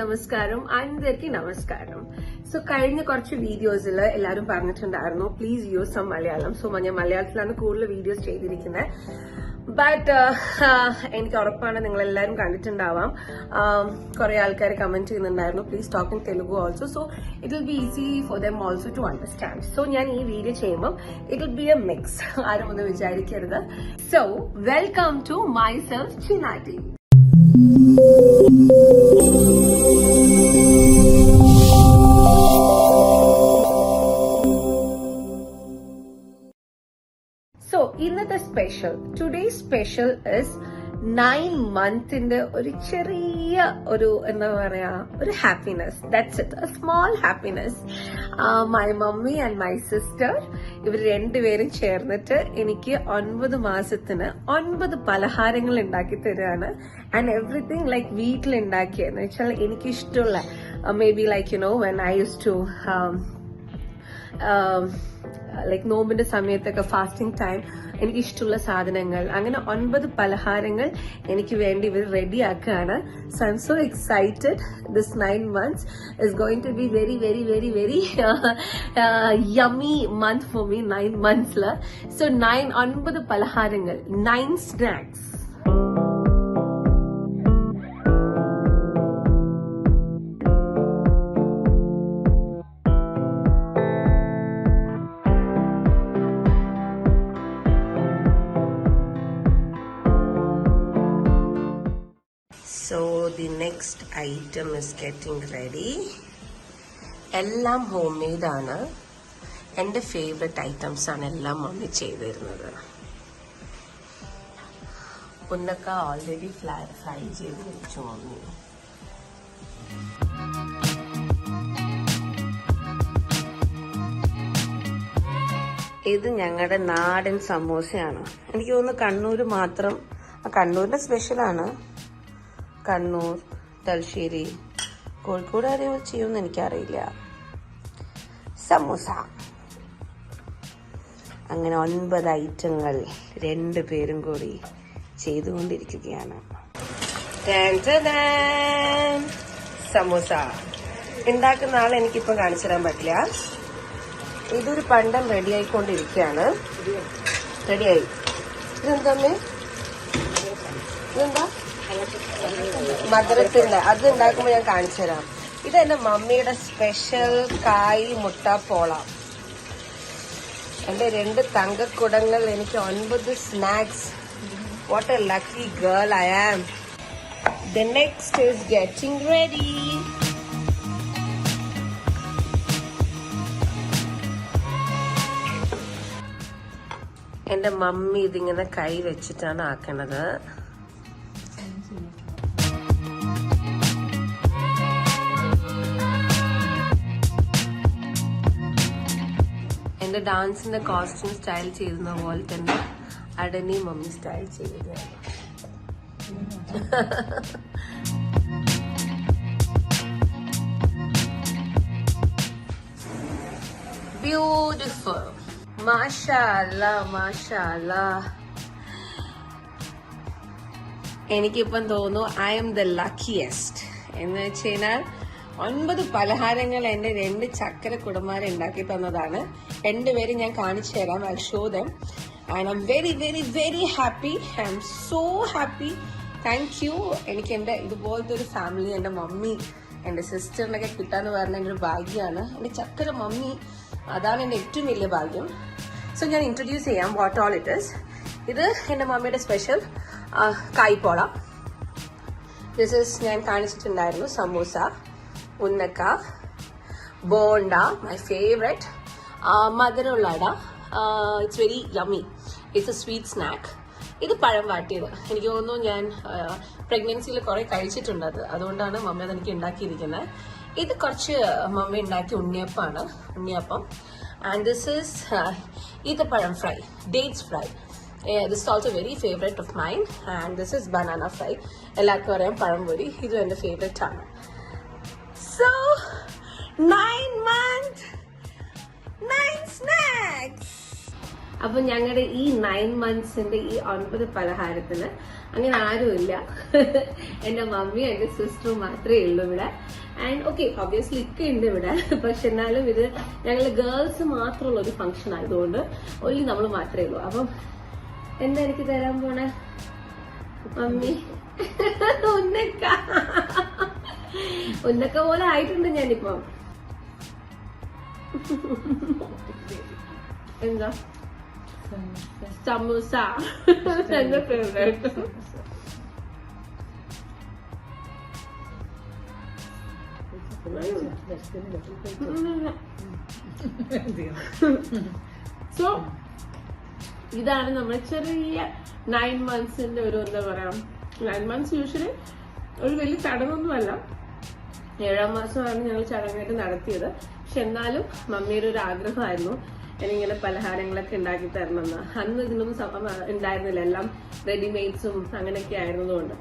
നമസ്കാരം. അനന്തർക്ക് നമസ്കാരം. സോ കഴിഞ്ഞ കുറച്ച് വീഡിയോസിൽ എല്ലാവരും പറഞ്ഞിട്ടുണ്ടായിരുന്നു please use some Malayalam. So ഞാൻ മലയാളത്തിലാണ് കൂടുതൽ വീഡിയോസ് ചെയ്തിരിക്കുന്നത്. ബട്ട് എനിക്ക് ഉറപ്പാണ് നിങ്ങൾ എല്ലാവരും കണ്ടിട്ടുണ്ടാവാം. കുറെ ആൾക്കാർ കമന്റ് ചെയ്യുന്നുണ്ടായിരുന്നു please talk in Telugu also. So it will be easy for them also to understand. So ഞാൻ ഈ വീഡിയോ ചെയ്യുമ്പോൾ it will be a mix. ആരും ഒന്നും വിചാരിക്കരുത്. So welcome to myself ചിനാറ്റി. സോ ഇന്നത്തെ സ്പെഷ്യൽ, ടുഡേസ് സ്പെഷ്യൽ ഇസ് 9 മന്തിന്റെ ഒരു ചെറിയ ഒരു എന്താ പറയാ ഒരു happiness. That's it, a small happiness. My mummy and my sister ഇവർ രണ്ടുപേരും ചേർന്നിട്ട് എനിക്ക് 9 മാസത്തിന് 9 പലഹാരങ്ങൾ ഉണ്ടാക്കി തരികയാണ്. ആൻഡ് എവറിത്തിങ് ലൈക്ക് വീട്ടിലുണ്ടാക്കിയെന്ന് വെച്ചാൽ എനിക്ക് ഇഷ്ടമുള്ള may be like when I used to like നോമ്പിന്റെ സമയത്തൊക്കെ ഫാസ്റ്റിംഗ് ടൈം എനിക്ക് ഇഷ്ടമുള്ള സാധനങ്ങൾ അങ്ങനെ 9 പലഹാരങ്ങൾ എനിക്ക് വേണ്ടി ഇവർ റെഡി ആക്കുകയാണ്. So I M so excited. This 9 months is going to be very very very very yummy month for me. 9 months la. So 9 പലഹാരങ്ങൾ, 9 snacks. So the next item is getting ready. എല്ലാം home made ആണ്. എൻ്റെ favourite items ആണ് എല്ലാം mummy ചെയ്ത് തരുന്നത്. Unnakka already fry ചെയ്ത് വെച്ചു മമ്മി. ഇത് ഞങ്ങളുടെ നാടൻ സമോസയാണ്. എനിക്ക് തോന്നുന്നു കണ്ണൂർ മാത്രം, കണ്ണൂരിന്റെ സ്പെഷ്യലാണ്. കണ്ണൂർ, തലശ്ശേരി, കോഴിക്കോട് ആരെയോ ചെയ്യുമെന്ന് എനിക്കറിയില്ല. സമൂസ അങ്ങനെ 9 ഐറ്റങ്ങൾ 2 പേരും കൂടി ചെയ്തുകൊണ്ടിരിക്കുകയാണ്. സമൂസ ഉണ്ടാക്കുന്ന ആൾ എനിക്കിപ്പം കാണിച്ചു തരാൻ പറ്റില്ല. ഇതൊരു പണ്ടം റെഡി ആയിക്കൊണ്ടിരിക്കുകയാണ്. റെഡിയായി. ഇതെന്താ ഇതെന്താ മധുരത്തിന്റെ അത് ഉണ്ടാക്കുമ്പോ ഞാൻ കാണിച്ചു തരാം. ഇത് എന്റെ മമ്മിയുടെ സ്പെഷ്യൽ കായ് മുട്ട പോള. എന്റെ 2 തങ്കക്കുടങ്ങൾ, എനിക്ക് 9 snacks. What a lucky girl I am. The next is getting ready. എന്റെ മമ്മി ഇതിങ്ങനെ കൈ വെച്ചിട്ടാണ് ആക്കണത്. എന്റെ ഡാൻസിന്റെ കോസ്റ്റ്യൂം സ്റ്റൈൽ ചെയ്യുന്ന പോലെ തന്നെ അടനി മമ്മി സ്റ്റൈൽ ചെയ്യുകയാണ്. ബ്യൂട്ടിഫുൾ. മാഷാഅല്ലാ മാഷാഅല്ലാ. എനിക്കിപ്പം തോന്നുന്നു ഐ എം ദ ലക്കിയസ്റ്റ് എന്ന് വെച്ച് കഴിഞ്ഞാൽ 9 പലഹാരങ്ങൾ എന്റെ 2 ചക്കര കുടമാരെ ഉണ്ടാക്കി തന്നതാണ്. 2 പേരും ഞാൻ കാണിച്ചു തരാം. I show dum. And I am very very very happy. I M so happy. Thank you. എനിക്ക് എന്റെ ഇതുപോലത്തെ ഒരു ഫാമിലി, എന്റെ മമ്മി, എന്റെ സിസ്റ്ററിനൊക്കെ കിട്ടാന്ന് പറഞ്ഞ എൻ്റെ ഒരു ഭാഗ്യമാണ്. എന്റെ ചക്കര മമ്മി, അതാണ് എന്റെ ഏറ്റവും വലിയ ഭാഗ്യം. സോ ഞാൻ ഇൻട്രൊഡ്യൂസ് ചെയ്യാം വാട്ട് ഓൾ ഇറ്റ് ഇസ്. ഇത് എന്റെ മമ്മിയുടെ സ്പെഷ്യൽ കായ്പോള. ദിസ് ഇസ് ഞാൻ കാണിച്ചിട്ടുണ്ടായിരുന്നു സമൂസ, ഉന്നക്ക, ബോണ്ട, മൈ ഫേവറേറ്റ്, മധുരമുള്ള അട. It's very yummy. It's A sweet snack. ഇത് പഴം വാട്ടിയത്. എനിക്ക് തോന്നുന്നു ഞാൻ പ്രഗ്നൻസിയിൽ കുറെ കഴിച്ചിട്ടുണ്ട്. അതുകൊണ്ടാണ് മമ്മി അത് എനിക്ക് ഉണ്ടാക്കിയിരിക്കുന്നത്. ഇത് കുറച്ച് മമ്മി ഉണ്ടാക്കിയ ഉണ്ണിയപ്പം. ആൻഡ് ദിസ് ഇസ് ഈത്തപ്പഴം fry, dates fry. This is also very favorite of mine. And this is banana fry. എല്ലാവർക്കും അറിയാം പഴംപൊരി. ഇതും എൻ്റെ ഫേവറേറ്റ് ആണ്. So 9 months, 9 snacks. അപ്പൊ ഞങ്ങളുടെ ഈ 9 monthsന്റെ ഈ 9 പലഹാരത്തിന് അങ്ങനെ ആരുമില്ല. എന്റെ മമ്മിയും എന്റെ സിസ്റ്ററും മാത്രമേ ഉള്ളൂ ഇവിടെ. ആൻഡ് ഓക്കെ, ഒബ്വിയസ്ലി ഒക്കെ ഉണ്ട് ഇവിടെ. പക്ഷെ എന്നാലും ഇത് ഞങ്ങള് ഗേൾസ് മാത്രമുള്ള ഒരു ഫംഗ്ഷൻ ആയതുകൊണ്ട് ഒല്ലി നമ്മൾ മാത്രമേ ഉള്ളൂ. അപ്പം എന്താ എനിക്ക് തരാൻ പോണേ മമ്മി? ഉന്നക്ക പോലെ ആയിട്ടുണ്ട് ഞാനിപ്പം. എന്താ? സമൂസ. എന്റെ ഫേവറേറ്റ്. സോ ഇതാണ് നമ്മുടെ ചെറിയ 9 monthsന്റെ ഒരു എന്താ പറയാ, 9 months യൂഷ്വലി ഒരു വലിയ ചടങ്ങൊന്നുമല്ല. 7ാം മാസമാണ് ഞങ്ങൾ ചടങ്ങായിട്ട് നടത്തിയത്. പക്ഷെ എന്നാലും മമ്മിയുടെ ഒരു ആഗ്രഹമായിരുന്നു എനിക്കിങ്ങനെ പലഹാരങ്ങളൊക്കെ ഉണ്ടാക്കി തരണമെന്ന്. അന്ന് ഇതിനൊന്നും ഉണ്ടായിരുന്നില്ല, എല്ലാം റെഡിമെയ്ഡ്സും അങ്ങനെയൊക്കെ ആയിരുന്നതുകൊണ്ട്.